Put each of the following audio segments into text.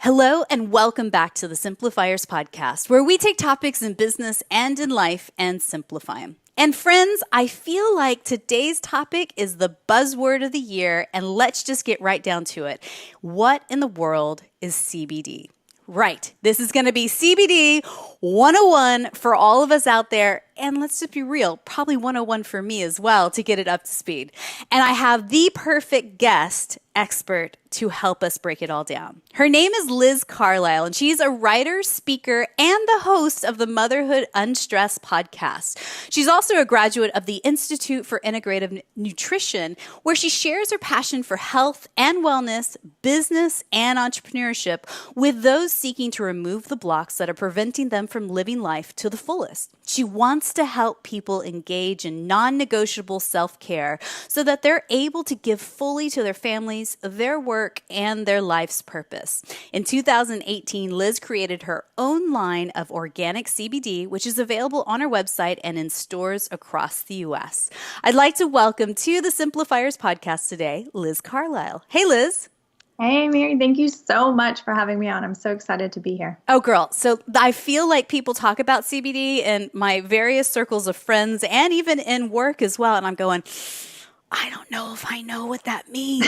Hello and welcome back to the Simplifiers podcast, where we take topics in business and in life and simplify them. And friends, I feel like today's topic is the buzzword of the year, and let's just get right down to it. What in the world is CBD? Right, this is going to be CBD 101 for all of us out there, and let's just be real, probably 101 for me as well to get it up to speed. And I have the perfect guest expert to help us break it all down. Her name is Liz Carlile, and she's a writer, speaker, and the host of the Motherhood Unstressed Podcast. She's also a graduate of the Institute for Integrative Nutrition, where she shares her passion for health and wellness, business, and entrepreneurship with those seeking to remove the blocks that are preventing them from living life to the fullest. She wants to help people engage in non-negotiable self-care so that they're able to give fully to their families, their work, and their life's purpose. In 2018, Liz created her own line of organic CBD, which is available on her website and in stores across the U.S. I'd like to welcome to the Simplifiers podcast today, Liz Carlile. Hey, Liz. Hey, Mary, thank you so much for having me on. I'm so excited to be here. Oh, girl. So I feel like people talk about CBD in my various circles of friends and even in work as well. And I'm going, I don't know if I know what that means.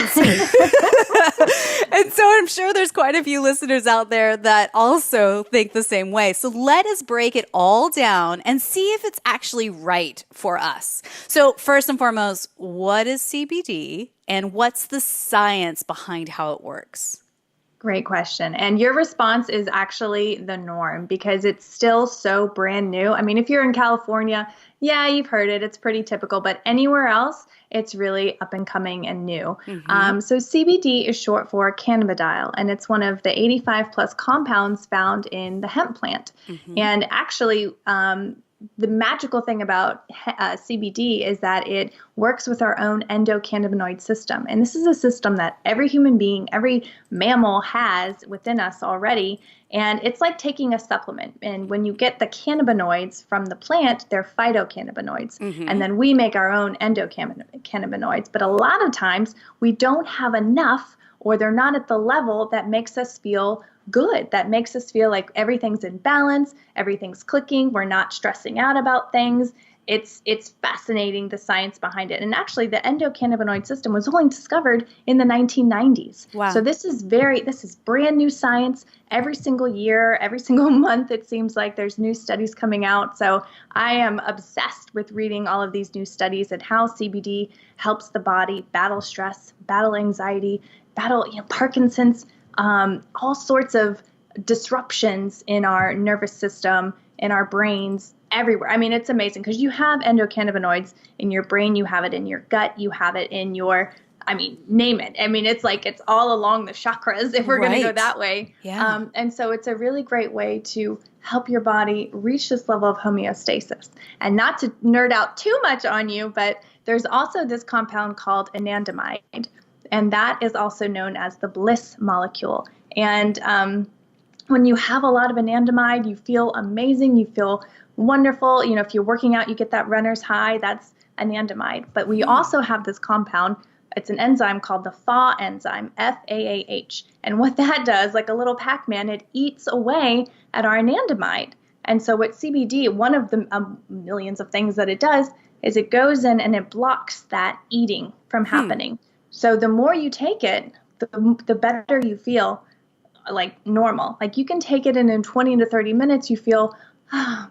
And so I'm sure there's quite a few listeners out there that also think the same way. So let us break it all down and see if it's actually right for us. So first and foremost, what is CBD and what's the science behind how it works? Great question. And your response is actually the norm because it's still so brand new. I mean, if you're in California, yeah, you've heard it. It's pretty typical. But anywhere else, it's really up and coming and new. So CBD is short for cannabidiol, and it's one of the 85 plus compounds found in the hemp plant. And actually, the magical thing about CBD is that it works with our own endocannabinoid system. And this is a system that every human being, every mammal has within us already. And it's like taking a supplement. And when you get the cannabinoids from the plant, they're phytocannabinoids. And then we make our own endocannabinoids. But a lot of times we don't have enough, or they're not at the level that makes us feel good, that makes us feel like everything's in balance, everything's clicking, we're not stressing out about things. It's fascinating, the science behind it. And actually, the endocannabinoid system was only discovered in the 1990s. Wow. So this is brand new science. Every single year, every single month, it seems like there's new studies coming out. So I am obsessed with reading all of these new studies and how CBD helps the body battle stress, battle anxiety, battle Parkinson's, all sorts of disruptions in our nervous system, in our brains, everywhere. I mean, it's amazing because you have endocannabinoids in your brain, you have it in your gut, you have it in your, name it. I mean, it's like it's all along the chakras if we're going to go that way. Yeah. And so it's a really great way to help your body reach this level of homeostasis. And not to nerd out too much on you, but there's also this compound called anandamide. And that is also known as the Bliss Molecule. And when you have a lot of anandamide, you feel amazing. You feel wonderful. If you're working out, you get that runner's high. That's anandamide. But we also have this compound. It's an enzyme called the FAAH enzyme, FAAH. And what that does, like a little Pac-Man, it eats away at our anandamide. And so what CBD, one of the millions of things that it does, is it goes in and it blocks that eating from happening. So the more you take it, the better you feel, like normal. Like you can take it and in 20 to 30 minutes, you feel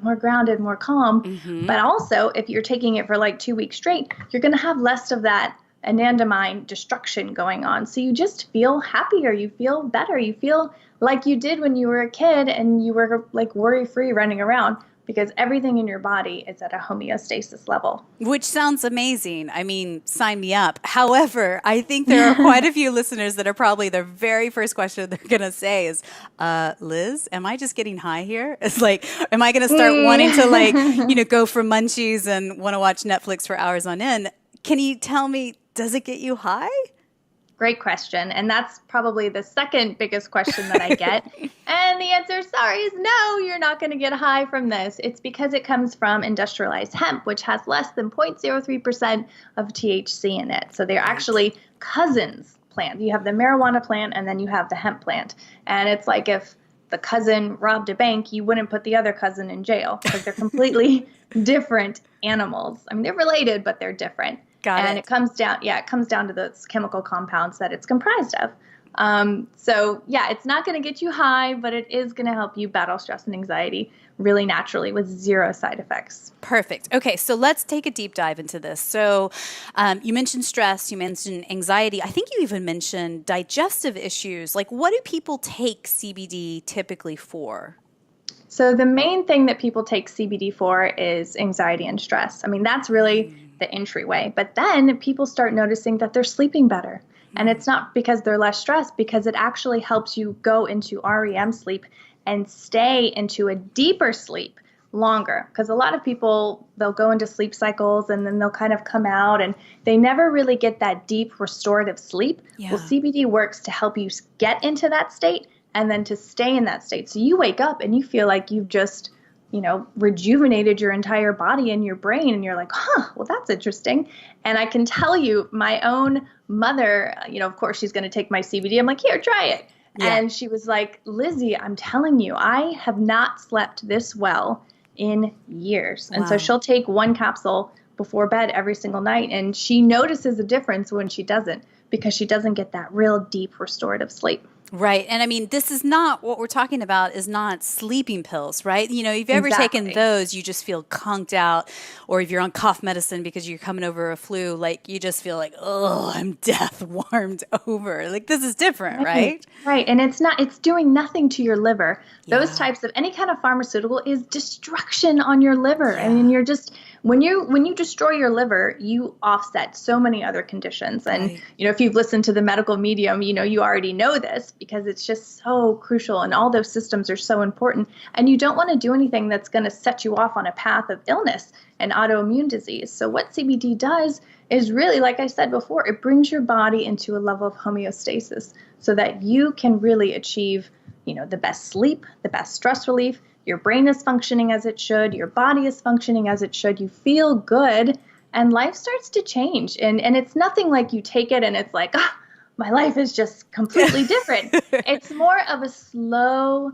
more grounded, more calm. But also, if you're taking it for like 2 weeks straight, you're going to have less of that anandamide destruction going on. So you just feel happier. You feel better. You feel like you did when you were a kid and you were like worry-free running around. Because everything in your body is at a homeostasis level. Which sounds amazing. I mean, sign me up. However, I think there are quite a few listeners that are probably their very first question they're going to say is, Liz, am I just getting high here? It's like, am I going to start wanting to go for munchies and want to watch Netflix for hours on end? Can you tell me, does it get you high? Great question. And that's probably the second biggest question that I get. And the answer, sorry, is no, you're not going to get high from this. It's because it comes from industrialized hemp, which has less than 0.03% of THC in it. So they're actually cousins, plant. You have the marijuana plant and then you have the hemp plant. And it's like if the cousin robbed a bank, you wouldn't put the other cousin in jail because they're completely different animals. I mean, they're related, but they're different. And it comes down to those chemical compounds that it's comprised of. So yeah, it's not going to get you high, but it is going to help you battle stress and anxiety really naturally with zero side effects. Perfect. Okay, so let's take a deep dive into this. So you mentioned stress, you mentioned anxiety. I think you even mentioned digestive issues. Like, what do people take CBD typically for? So the main thing that people take CBD for is anxiety and stress. I mean, that's really the entryway. But then people start noticing that they're sleeping better. And it's not because they're less stressed, because it actually helps you go into REM sleep and stay into a deeper sleep longer. Because a lot of people, they'll go into sleep cycles and then they'll kind of come out and they never really get that deep restorative sleep. Yeah. Well, CBD works to help you get into that state and then to stay in that state. So you wake up and you feel like you've just, rejuvenated your entire body and your brain. And you're like, well, that's interesting. And I can tell you, my own mother, of course, she's going to take my CBD. I'm like, here, try it. Yeah. And she was like, Lizzie, I'm telling you, I have not slept this well in years. Wow. And so she'll take one capsule before bed every single night. And she notices a difference when she doesn't, because she doesn't get that real deep restorative sleep. Right. And I mean, this is not what we're talking about, is not sleeping pills, right? If you've ever taken those, you just feel conked out. Or if you're on cough medicine because you're coming over a flu, like you just feel like, oh, I'm death warmed over. Like, this is different, right? Right. And it's doing nothing to your liver. Yeah. Those types of any kind of pharmaceutical is destruction on your liver. Yeah. I mean, you're just, when you destroy your liver, you offset so many other conditions. And, right. If you've listened to the medical medium, you already know this because it's just so crucial and all those systems are so important. And you don't want to do anything that's going to set you off on a path of illness and autoimmune disease. So what CBD does is really, like I said before, it brings your body into a level of homeostasis so that you can really achieve, the best sleep, the best stress relief. Your brain is functioning as it should. Your body is functioning as it should. You feel good and life starts to change. And it's nothing like you take it and it's like, my life is just completely different. It's more of a slow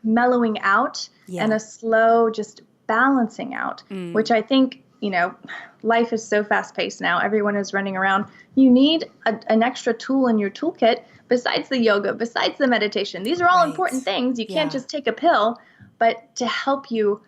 mellowing out and a slow just balancing out, which I think, life is so fast paced now. Everyone is running around. You need an extra tool in your toolkit besides the yoga, besides the meditation. These are all important things. You can't just take a pill, but to help you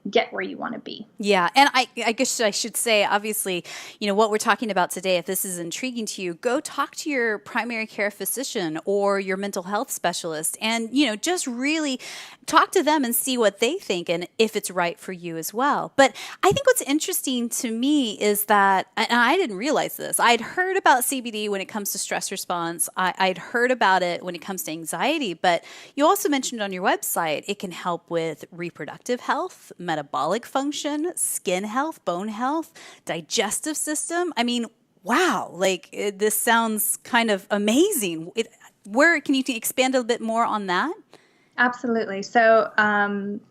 get where you want to be. Yeah. And I guess I should say, obviously, what we're talking about today, if this is intriguing to you, go talk to your primary care physician or your mental health specialist and, just really talk to them and see what they think and if it's right for you as well. But I think what's interesting to me is that, and I didn't realize this, I'd heard about CBD when it comes to stress response. I'd heard about it when it comes to anxiety, but you also mentioned on your website, it can help with reproductive health, metabolic function, skin health, bone health, digestive system. I mean, wow, this sounds kind of amazing. Where can you expand a bit more on that? Absolutely. So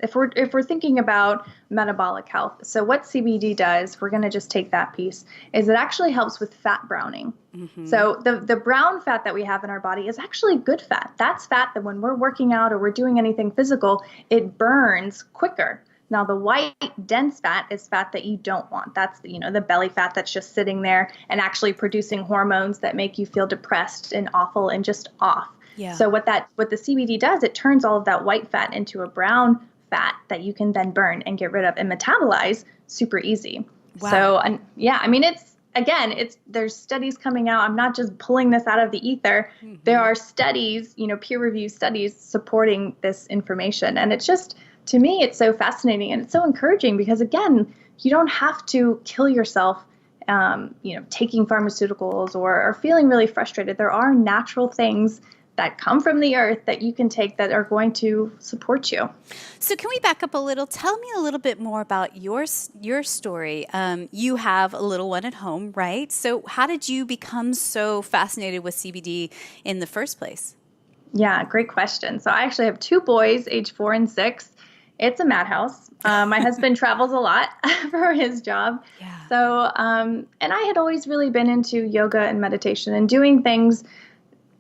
if we're thinking about metabolic health, so what CBD does, we're going to just take that piece, is it actually helps with fat browning. Mm-hmm. So the brown fat that we have in our body is actually good fat. That's fat that when we're working out or we're doing anything physical, it burns quicker. Now, the white, dense fat is fat that you don't want. That's, the belly fat that's just sitting there and actually producing hormones that make you feel depressed and awful and just off. Yeah. So what the CBD does, it turns all of that white fat into a brown fat that you can then burn and get rid of and metabolize super easy. Wow. So, there's studies coming out. I'm not just pulling this out of the ether. Mm-hmm. There are studies, peer-reviewed studies supporting this information. And it's just, to me, it's so fascinating and it's so encouraging because, again, you don't have to kill yourself, taking pharmaceuticals or feeling really frustrated. There are natural things that come from the earth that you can take that are going to support you. So can we back up a little? Tell me a little bit more about your story. You have a little one at home, right? So how did you become so fascinated with CBD in the first place? Yeah, great question. So I actually have two boys, age 4 and 6. It's a madhouse. My husband travels a lot for his job. Yeah. So, and I had always really been into yoga and meditation and doing things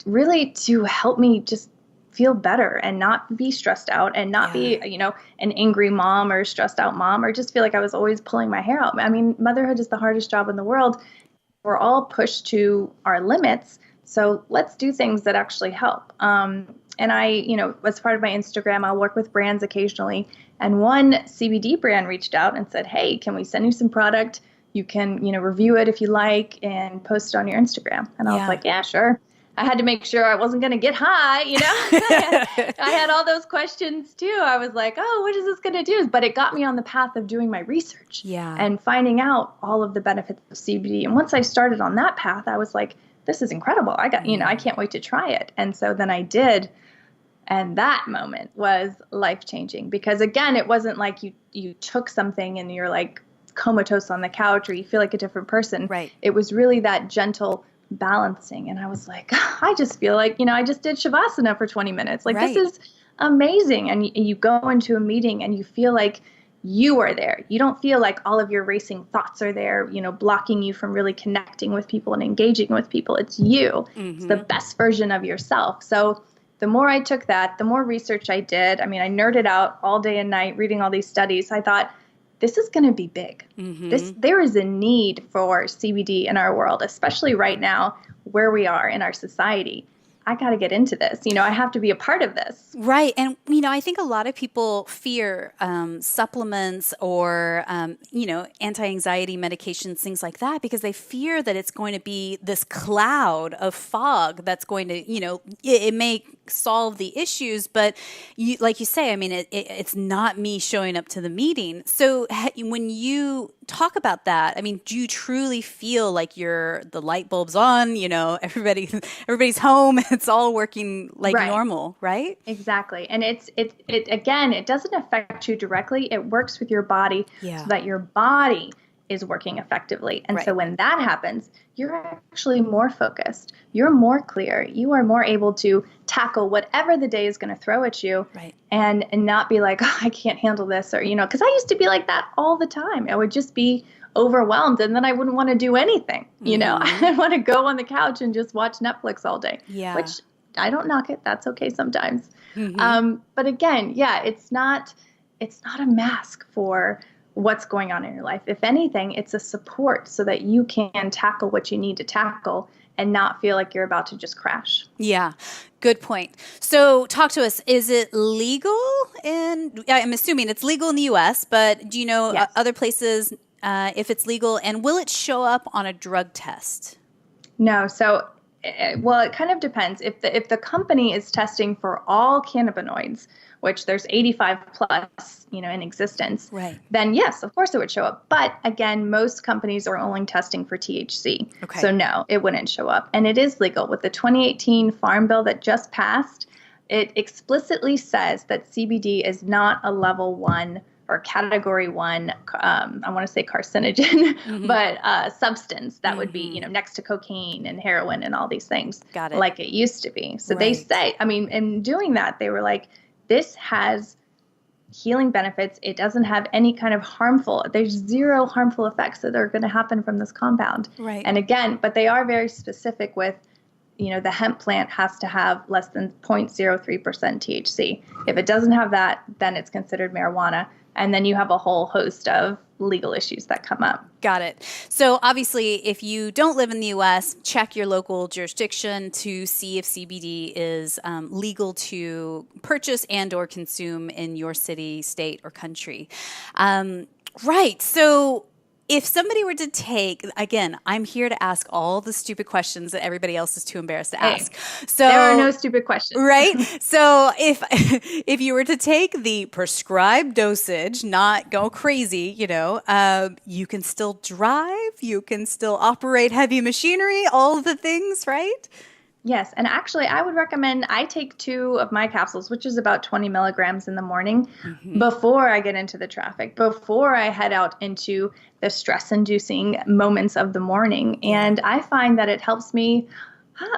really to help me just feel better and not be stressed out and not be, an angry mom or stressed out mom, or just feel like I was always pulling my hair out. I mean, motherhood is the hardest job in the world. We're all pushed to our limits. So let's do things that actually help. And I, as part of my Instagram, I'll work with brands occasionally. And one CBD brand reached out and said, hey, can we send you some product? You can, review it if you like and post it on your Instagram. And I was like, yeah, sure. I had to make sure I wasn't going to get high, I had all those questions too. I was like, oh, what is this going to do? But it got me on the path of doing my research and finding out all of the benefits of CBD. And once I started on that path, I was like, this is incredible. I can't wait to try it. And so then I did. And that moment was life-changing because, again, it wasn't like you took something and you're like comatose on the couch or you feel like a different person. Right. It was really that gentle balancing. And I was like, I just feel like, I just did Shavasana for 20 minutes. Like, This is amazing. And you go into a meeting and you feel like you are there. You don't feel like all of your racing thoughts are there, blocking you from really connecting with people and engaging with people. It's you. Mm-hmm. It's the best version of yourself. So the more I took that, the more research I did. I mean, I nerded out all day and night reading all these studies. I thought, this is going to be big. Mm-hmm. There is a need for CBD in our world, especially right now where we are in our society. I got to get into this. I have to be a part of this. Right. And, I think a lot of people fear supplements or, anti-anxiety medications, things like that, because they fear that it's going to be this cloud of fog that's going to, it may solve the issues. But like you say, I mean, it's not me showing up to the meeting. So when you talk about that, I mean, do you truly feel like the light bulb's on, everybody's home, it's all working like normal, right? Exactly. And it again, it doesn't affect you directly. It works with your body so that your body is working effectively. And so when that happens, you're actually more focused. You're more clear. You are more able to tackle whatever the day is going to throw at you and not be like, oh, I can't handle this. Or, because I used to be like that all the time. I would just be overwhelmed and then I wouldn't want to do anything. I want to go on the couch and just watch Netflix all day, which I don't knock it. That's okay sometimes. Mm-hmm. But again, it's not a mask for what's going on in your life. If anything, it's a support so that you can tackle what you need to tackle and not feel like you're about to just crash. Yeah, good point. So talk to us. Is it legal I'm assuming it's legal in the U.S., but do you know other places if it's legal, and will it show up on a drug test? No. So, it kind of depends. If the company is testing for all cannabinoids, which there's 85 plus, in existence, then yes, of course it would show up. But again, most companies are only testing for THC. Okay. So no, it wouldn't show up. And it is legal. With the 2018 Farm Bill that just passed, it explicitly says that CBD is not a level 1 or category 1, I want to say carcinogen, but substance that would be, next to cocaine and heroin and all these things. Got it. Like it used to be. So they say, in doing that, they were like, this has healing benefits. It doesn't have any kind of there's zero harmful effects that are going to happen from this compound. Right. And again, but they are very specific with, the hemp plant has to have less than 0.03% THC. If it doesn't have that, then it's considered marijuana. And then you have a whole host of legal issues that come up. Got it. So obviously, if you don't live in the U.S., check your local jurisdiction to see if CBD is legal to purchase and or consume in your city, state, or country. Right. So if somebody were to take, again, I'm here to ask all the stupid questions that everybody else is too embarrassed to ask. So there are no stupid questions. Right? So if you were to take the prescribed dosage, not go crazy, you can still drive, you can still operate heavy machinery, all the things, right? Yes. And actually, I would recommend I take 2 of my capsules, which is about 20 milligrams in the morning before I get into the traffic, before I head out into the stress-inducing moments of the morning. And I find that it helps me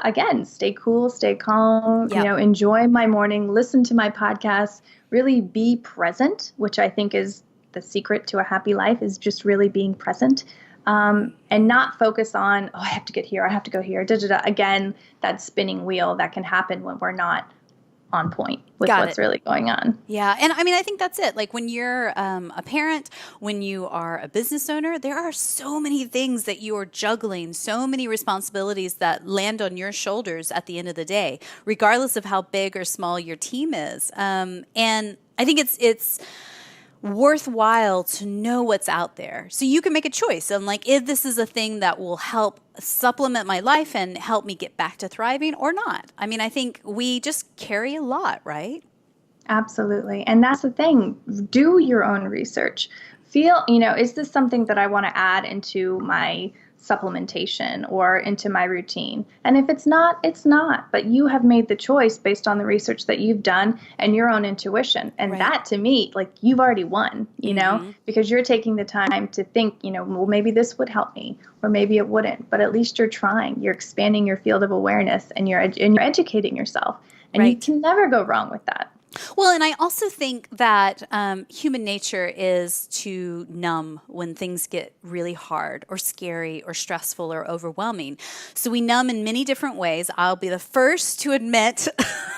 again, stay cool, stay calm, Yep. enjoy my morning, listen to my podcast, really be present, which I think is the secret to a happy life, is just really being present. And not focus on, I have to get here, I have to go here, da, da, da. Again, that spinning wheel that can happen when we're not on point with what's really going on. Yeah. And I mean, I think that's it. Like when you're a parent, when you are a business owner, there are so many things that you are juggling, so many responsibilities that land on your shoulders at the end of the day, regardless of how big or small your team is. And I think it's worthwhile to know what's out there so you can make a choice. And like, if this is a thing that will help supplement my life and help me get back to thriving or not. I mean, I think we just carry a lot, right? Absolutely. And that's the thing. Do your own research. Feel, is this something that I want to add into my supplementation or into my routine? And if it's not, it's not. But you have made the choice based on the research that you've done and your own intuition. And that to me, like you've already won, because you're taking the time to think, well, maybe this would help me or maybe it wouldn't. But at least you're trying. You're expanding your field of awareness and you're educating yourself. And you can never go wrong with that. Well, and I also think that human nature is to numb when things get really hard or scary or stressful or overwhelming. So we numb in many different ways. I'll be the first to admit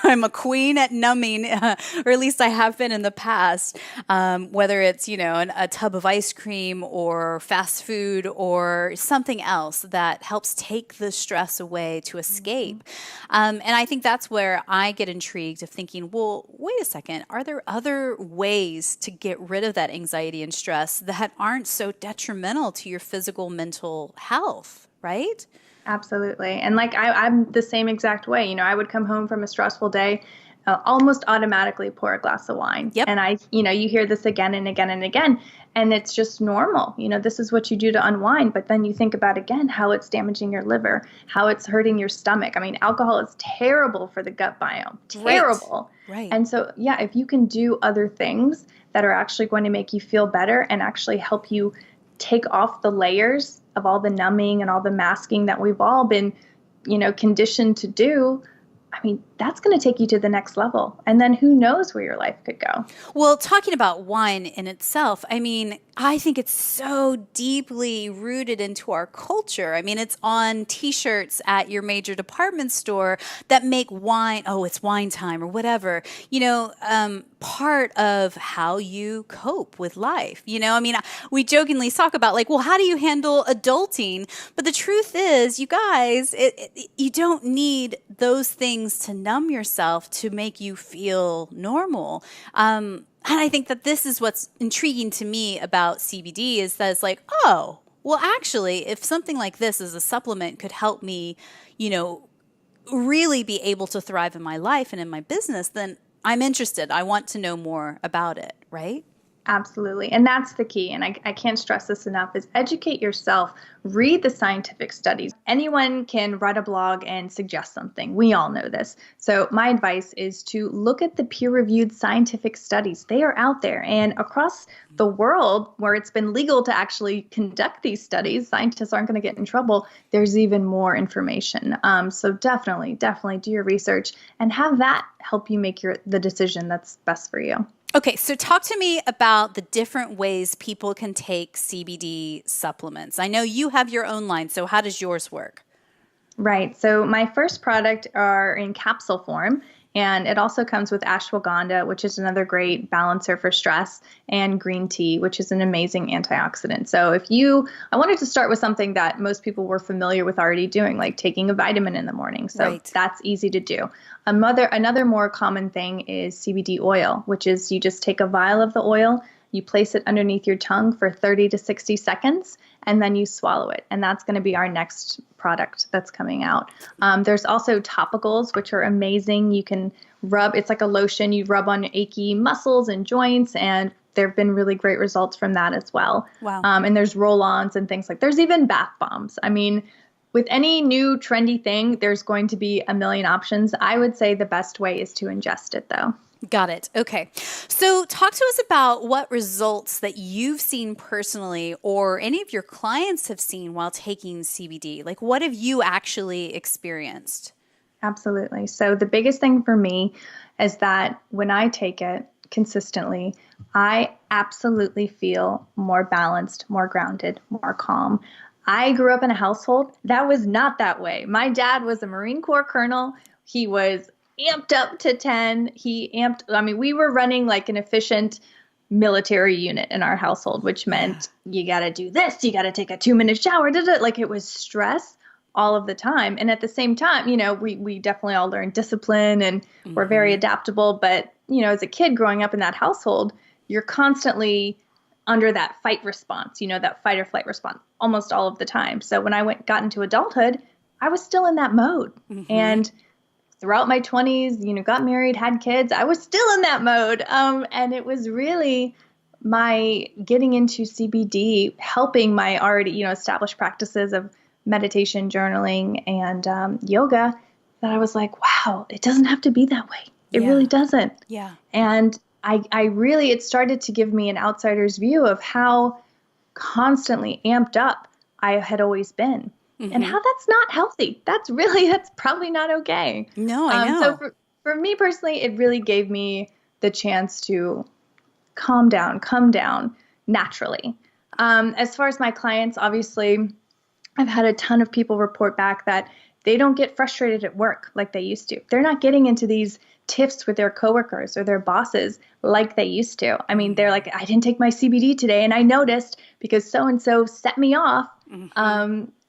I'm a queen at numbing, or at least I have been in the past, whether it's, a tub of ice cream or fast food or something else that helps take the stress away to escape. And I think that's where I get intrigued of thinking, well, wait a second, are there other ways to get rid of that anxiety and stress that aren't so detrimental to your physical, mental health, right? Absolutely. And like I'm the same exact way. I would come home from a stressful day, almost automatically pour a glass of wine. Yep. And you hear this again and again and again, and it's just normal. This is what you do to unwind. But then you think about again how it's damaging your liver, how it's hurting your stomach. I mean, alcohol is terrible for the gut biome. Terrible. Right. And so, if you can do other things that are actually going to make you feel better and actually help you take off the layers of all the numbing and all the masking that we've all been, conditioned to do, I mean, that's going to take you to the next level. And then who knows where your life could go. Well, talking about wine in itself, I mean, I think it's so deeply rooted into our culture. I mean, it's on T-shirts at your major department store that make wine, it's wine time or whatever, part of how you cope with life. I mean, we jokingly talk about like, well, how do you handle adulting? But the truth is, you guys, you don't need those things to numb yourself to make you feel normal. And I think that this is what's intriguing to me about CBD is that it's like, well, actually, if something like this as a supplement could help me, really be able to thrive in my life and in my business, then I'm interested. I want to know more about it, right? Absolutely. And that's the key. And I can't stress this enough is educate yourself, read the scientific studies. Anyone can write a blog and suggest something. We all know this. So my advice is to look at the peer-reviewed scientific studies. They are out there. And across the world where it's been legal to actually conduct these studies, scientists aren't going to get in trouble. There's even more information. So definitely do your research and have that help you make the decision that's best for you. Okay, so talk to me about the different ways people can take CBD supplements. I know you have your own line, so how does yours work? Right. So my first product are in capsule form, and it also comes with ashwagandha, which is another great balancer for stress, and green tea, which is an amazing antioxidant. So I wanted to start with something that most people were familiar with already doing, like taking a vitamin in the morning. So That's easy to do. Another more common thing is CBD oil, which is you just take a vial of the oil, you place it underneath your tongue for 30 to 60 seconds, and then you swallow it. And that's going to be our next product that's coming out. There's also topicals, which are amazing. You can rub, it's like a lotion, you rub on achy muscles and joints, and there have been really great results from that as well. Wow. And there's roll-ons and things there's even bath bombs. I mean, with any new trendy thing, there's going to be a million options. I would say the best way is to ingest it, though. Got it. Okay. So talk to us about what results that you've seen personally or any of your clients have seen while taking CBD. Like, what have you actually experienced? Absolutely. So the biggest thing for me is that when I take it consistently, I absolutely feel more balanced, more grounded, more calm. I grew up in a household that was not that way. My dad was a Marine Corps colonel. He was amped up to 10. We were running like an efficient military unit in our household, which meant you got to do this, you got to take a 2-minute shower. Like it was stress all of the time. And at the same time, we definitely all learned discipline and we're very adaptable. But, as a kid growing up in that household, you're constantly under that fight response, that fight or flight response almost all of the time. So when I got into adulthood, I was still in that mode. And throughout my 20s, got married, had kids, I was still in that mode. And it was really my getting into CBD, helping my already, established practices of meditation, journaling, and yoga, that I was like, wow, it doesn't have to be that way. It really doesn't. Yeah. And it started to give me an outsider's view of how constantly amped up I had always been and how that's not healthy. That's probably not okay. No, I know. So for me personally, it really gave me the chance to come down naturally. As far as my clients, obviously, I've had a ton of people report back that they don't get frustrated at work like they used to. They're not getting into these tiffs with their coworkers or their bosses like they used to. I mean, they're like, I didn't take my CBD today and I noticed because so-and-so set me off.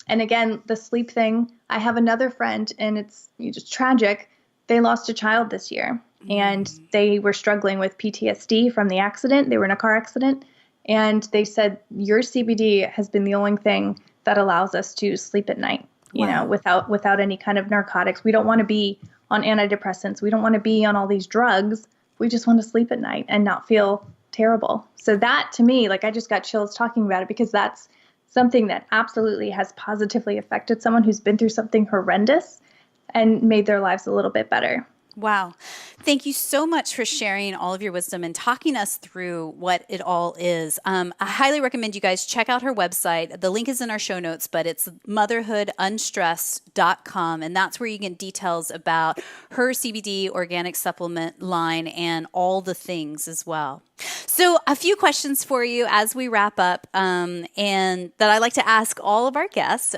And again, the sleep thing, I have another friend and it's just tragic. They lost a child this year and they were struggling with PTSD from the accident. They were in a car accident and they said, your CBD has been the only thing that allows us to sleep at night, without any kind of narcotics. We don't want to be on antidepressants. We don't want to be on all these drugs. We just want to sleep at night and not feel terrible. So that to me, I just got chills talking about it because that's something that absolutely has positively affected someone who's been through something horrendous and made their lives a little bit better. Wow. Thank you so much for sharing all of your wisdom and talking us through what it all is. I highly recommend you guys check out her website. The link is in our show notes, but it's motherhoodunstressed.com. And that's where you get details about her CBD organic supplement line and all the things as well. So a few questions for you as we wrap up, and that I like to ask all of our guests.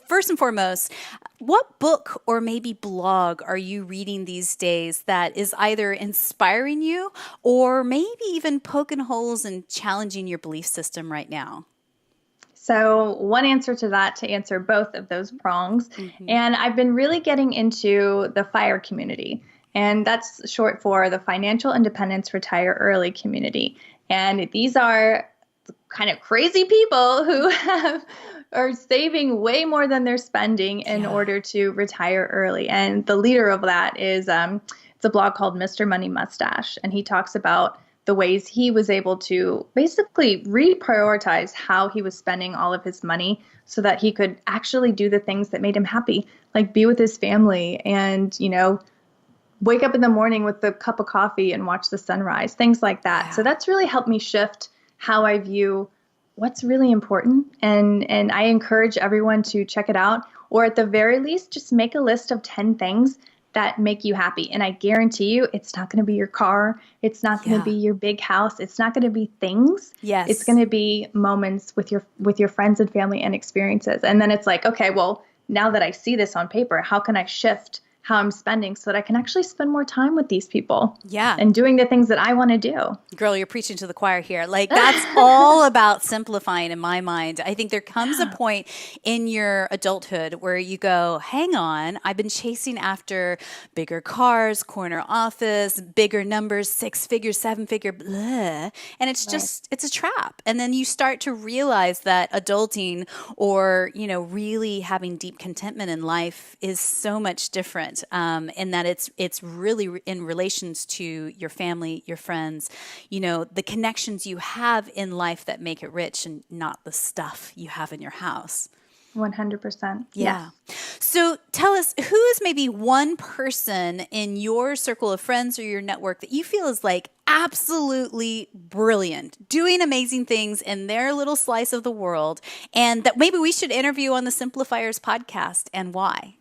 First and foremost, what book or maybe blog are you reading these days that is either inspiring you or maybe even poking holes and challenging your belief system right now? So one answer to that, to answer both of those prongs, and I've been really getting into the FIRE community. And that's short for the Financial Independence Retire Early community. And these are kind of crazy people who are saving way more than they're spending in order to retire early. And the leader of that is it's a blog called Mr. Money Mustache. And he talks about the ways he was able to basically reprioritize how he was spending all of his money so that he could actually do the things that made him happy, like be with his family and, wake up in the morning with a cup of coffee and watch the sunrise, things like that. Yeah. So that's really helped me shift how I view what's really important. And I encourage everyone to check it out, or at the very least, just make a list of 10 things that make you happy. And I guarantee you, it's not going to be your car. It's not going to be your big house. It's not going to be things. Yes. It's going to be moments with your friends and family and experiences. And then it's like, okay, well, now that I see this on paper, how can I shift how I'm spending so that I can actually spend more time with these people and doing the things that I want to do. Girl, you're preaching to the choir here. That's all about simplifying in my mind. I think there comes a point in your adulthood where you go, hang on, I've been chasing after bigger cars, corner office, bigger numbers, 6-figure, 7-figure, blah. And it's just, it's a trap. And then you start to realize that adulting or, really having deep contentment in life is so much different. And that it's really in relations to your family, your friends, the connections you have in life that make it rich and not the stuff you have in your house. 100%. Yeah. Yes. So tell us, who is maybe one person in your circle of friends or your network that you feel is like absolutely brilliant, doing amazing things in their little slice of the world, and that maybe we should interview on the Simplifiers podcast, and why?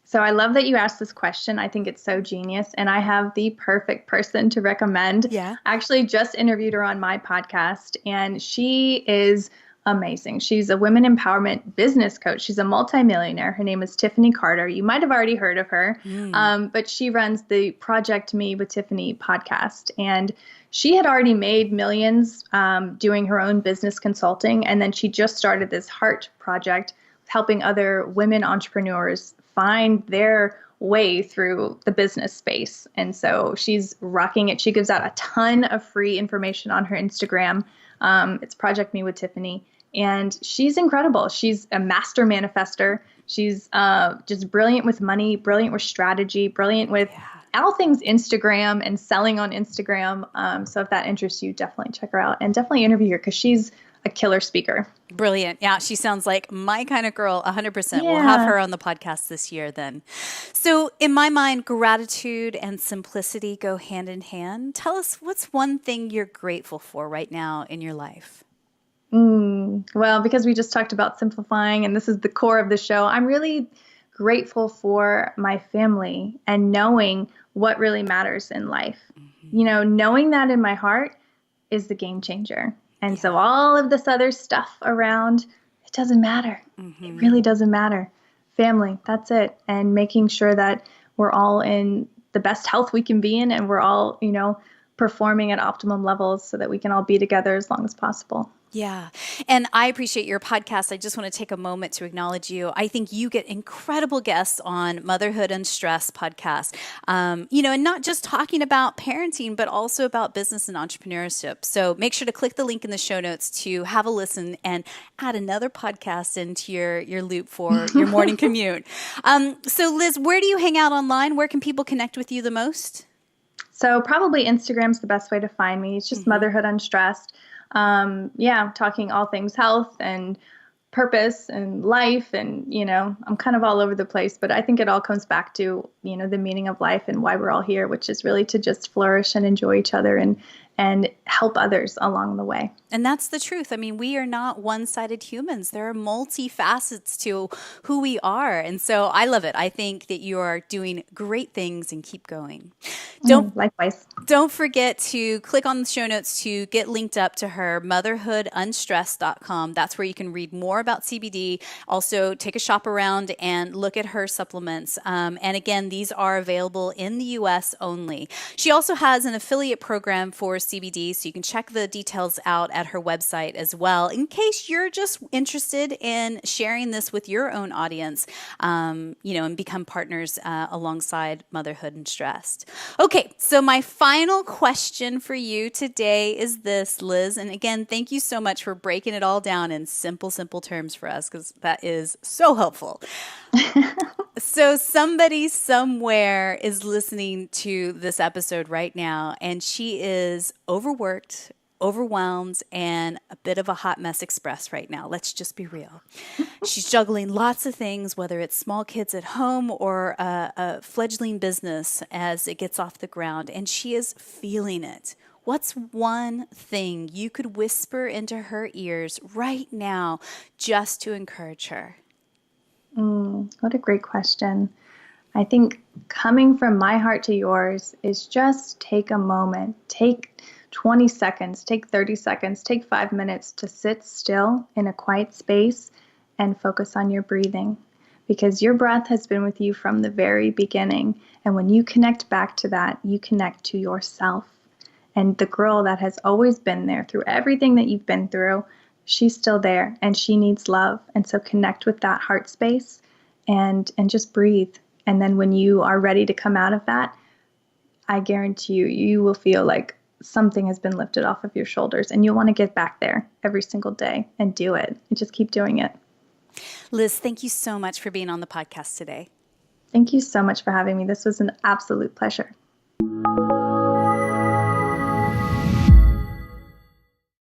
So I love that you asked this question. I think it's so genius, and I have the perfect person to recommend. Yeah. I actually just interviewed her on my podcast, and she is amazing. She's a women empowerment business coach. She's a multimillionaire. Her name is Tiffany Carter. You might have already heard of her, but she runs the Project Me with Tiffany podcast. And she had already made millions doing her own business consulting. And then she just started this heart project helping other women entrepreneurs find their way through the business space. And so she's rocking it. She gives out a ton of free information on her Instagram. It's Project Me with Tiffany. And she's incredible. She's a master manifester. She's just brilliant with money, brilliant with strategy, brilliant with all things Instagram and selling on Instagram. So if that interests you, definitely check her out and definitely interview her because she's a killer speaker. Brilliant. Yeah, she sounds like my kind of girl, 100%. We'll have her on the podcast this year then. So in my mind, gratitude and simplicity go hand in hand. Tell us, what's one thing you're grateful for right now in your life? Well, because we just talked about simplifying, and this is the core of the show, I'm really grateful for my family and knowing what really matters in life. You know, knowing that in my heart is the game changer. And so all of this other stuff around, it doesn't matter. It really doesn't matter. Family, that's it. And making sure that we're all in the best health we can be in, and we're all, you know, performing at optimum levels so that we can all be together as long as possible. Yeah. And I appreciate your podcast. I just want to take a moment to acknowledge you. I think you get incredible guests on Motherhood Unstressed Podcast, you know, and not just talking about parenting, but also about business and entrepreneurship. So make sure to click the link in the show notes to have a listen and add another podcast into your loop for your morning commute. So Liz, where do you hang out online? Where can people connect with you the most? So probably Instagram's the best way to find me. It's just Motherhood Unstressed. Talking all things health and purpose and life. And, you know, I'm kind of all over the place, but I think it all comes back to, you know, the meaning of life and why we're all here, which is really to just flourish and enjoy each other and help others along the way. And that's the truth. I mean, we are not one-sided humans. There are multi-facets to who we are. And so I love it. I think that you are doing great things and keep going. Likewise. Don't forget to click on the show notes to get linked up to her, motherhoodunstressed.com. That's where you can read more about CBD. Also, take a shop around and look at her supplements. And again, these are available in the U.S. only. She also has an affiliate program for CBD, so you can check the details out at her website as well, in case you're just interested in sharing this with your own audience, you know, and become partners alongside Motherhood Unstressed. Okay, so my final question for you today is this, Liz. And again, thank you so much for breaking it all down in simple terms for us, because that is so helpful. So somebody somewhere is listening to this episode right now, and she is overworked, overwhelmed, and a bit of a hot mess express right now. Let's just be real. She's juggling lots of things, whether it's small kids at home or a fledgling business as it gets off the ground, and she is feeling it. What's one thing you could whisper into her ears right now just to encourage her? What a great question. I think coming from my heart to yours is just take a moment, take 20 seconds, take 30 seconds, take 5 minutes to sit still in a quiet space and focus on your breathing, because your breath has been with you from the very beginning. And when you connect back to that, you connect to yourself. And the girl that has always been there through everything that you've been through, she's still there and she needs love. And so connect with that heart space and just breathe. And then when you are ready to come out of that, I guarantee you will feel like something has been lifted off of your shoulders, and you'll want to get back there every single day and do it and just keep doing it. Liz, thank you so much for being on the podcast today. Thank you so much for having me. This was an absolute pleasure.